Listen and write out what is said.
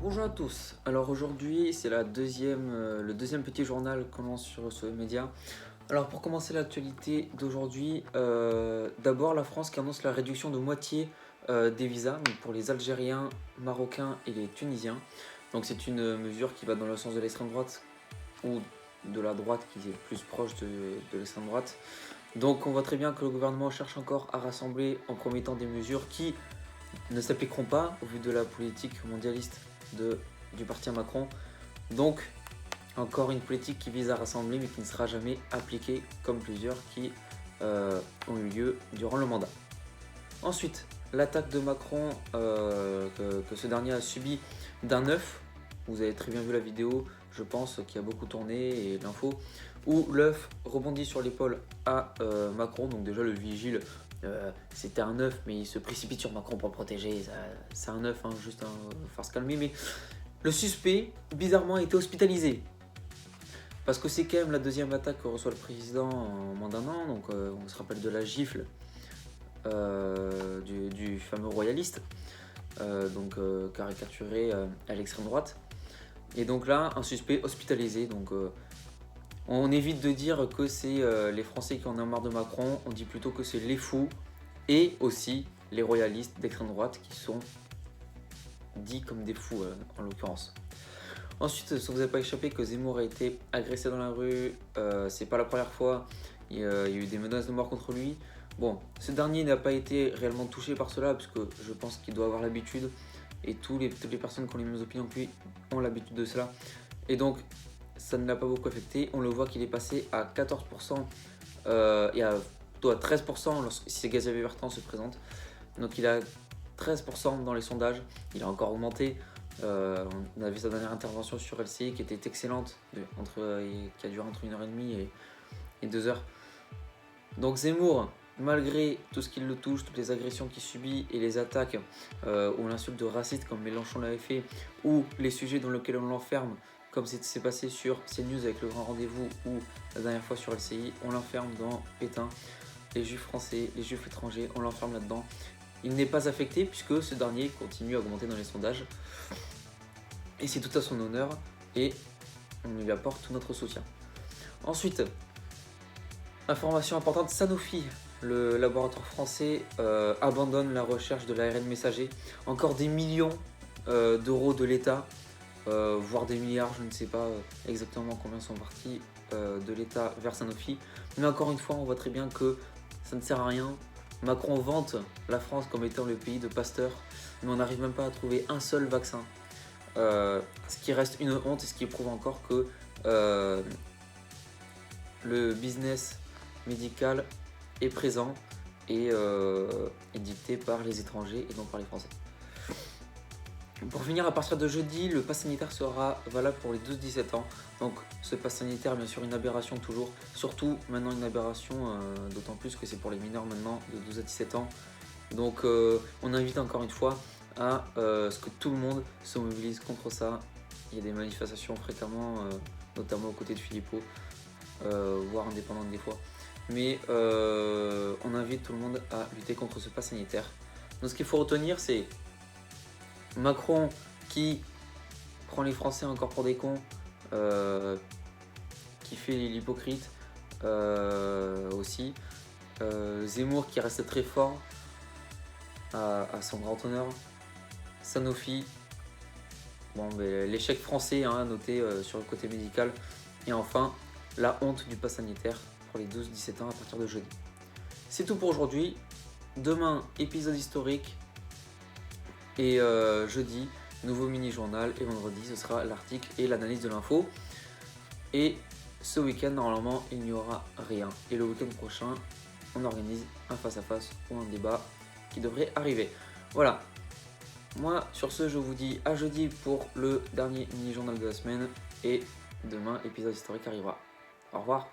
Bonjour à tous. Alors aujourd'hui, c'est le deuxième petit journal qu'on lance sur ce média. Alors pour commencer l'actualité d'aujourd'hui, d'abord la France qui annonce la réduction de moitié des visas donc pour les Algériens, Marocains et les Tunisiens. Donc c'est une mesure qui va dans le sens de l'extrême droite ou de la droite qui est plus proche de l'extrême droite. Donc on voit très bien que le gouvernement cherche encore à rassembler en promettant des mesures qui ne s'appliqueront pas au vu de la politique mondialiste du parti à Macron. Donc, encore une politique qui vise à rassembler mais qui ne sera jamais appliquée comme plusieurs qui ont eu lieu durant le mandat. Ensuite, l'attaque de Macron que ce dernier a subi d'un œuf. Vous avez très bien vu la vidéo, je pense, qui a beaucoup tourné et l'info, où l'œuf rebondit sur l'épaule à Macron. Donc déjà le vigile, c'était un œuf, mais il se précipite sur Macron pour le protéger. C'est un œuf, hein, juste faut se calmer. Mais le suspect, bizarrement, a été hospitalisé. Parce que c'est quand même la deuxième attaque que reçoit le président en moins d'un an. Donc on se rappelle de la gifle du fameux royaliste, caricaturé à l'extrême droite. Et donc là, un suspect hospitalisé. Donc on évite de dire que c'est les Français qui en ont marre de Macron. On dit plutôt que c'est les fous et aussi les royalistes d'extrême droite qui sont dits comme des fous en l'occurrence. Ensuite, ça vous a pas échappé que Zemmour a été agressé dans la rue. C'est pas la première fois. Il y a eu des menaces de mort contre lui. Bon, ce dernier n'a pas été réellement touché par cela, parce que je pense qu'il doit avoir l'habitude. Et toutes les personnes qui ont les mêmes opinions que lui ont l'habitude de cela. Et donc, ça ne l'a pas beaucoup affecté. On le voit qu'il est passé à 14% et plutôt à 13% si Xavier Bertrand se présente. Donc il a 13% dans les sondages. Il a encore augmenté. On a vu sa dernière intervention sur LCI qui était excellente, qui a duré entre 1h30 et 2h. Donc Zemmour, malgré tout ce qui le touche, toutes les agressions qu'il subit et les attaques ou l'insulte de raciste comme Mélenchon l'avait fait, ou les sujets dans lesquels on l'enferme, comme c'est passé sur CNews avec le grand rendez-vous ou la dernière fois sur LCI, on l'enferme dans Pétain, les juifs français, les juifs étrangers, on l'enferme là-dedans. Il n'est pas affecté puisque ce dernier continue à augmenter dans les sondages. Et c'est tout à son honneur et on lui apporte tout notre soutien. Ensuite, information importante, Sanofi, le laboratoire français, abandonne la recherche de l'ARN messager. Encore des millions d'euros de l'État, voire des milliards, je ne sais pas exactement combien sont partis de l'État vers Sanofi. Mais encore une fois, on voit très bien que ça ne sert à rien. Macron vante la France comme étant le pays de Pasteur, mais on n'arrive même pas à trouver un seul vaccin. Ce qui reste une honte et ce qui prouve encore que le business médical est présent et est dicté par les étrangers et non par les Français. Pour finir, à partir de jeudi, le pass sanitaire sera valable pour les 12-17 ans. Donc ce pass sanitaire, bien sûr, une aberration toujours. Surtout maintenant une aberration, d'autant plus que c'est pour les mineurs maintenant de 12 à 17 ans. Donc on invite encore une fois à ce que tout le monde se mobilise contre ça. Il y a des manifestations fréquemment, notamment aux côtés de Philippot, voire indépendantes des fois. Mais on invite tout le monde à lutter contre ce pass sanitaire. Donc ce qu'il faut retenir, c'est Macron qui prend les Français encore pour des cons, qui fait l'hypocrite aussi. Zemmour qui reste très fort à son grand honneur. Sanofi, bon, l'échec français noté sur le côté médical. Et enfin, la honte du pass sanitaire pour les 12-17 ans à partir de jeudi. C'est tout pour aujourd'hui. Demain, épisode historique. Et jeudi, nouveau mini-journal. Et vendredi, ce sera l'article et l'analyse de l'info. Et ce week-end, normalement, il n'y aura rien. Et le week-end prochain, on organise un face-à-face ou un débat qui devrait arriver. Voilà. Moi, sur ce, je vous dis à jeudi pour le dernier mini-journal de la semaine. Et demain, l'épisode historique arrivera. Au revoir.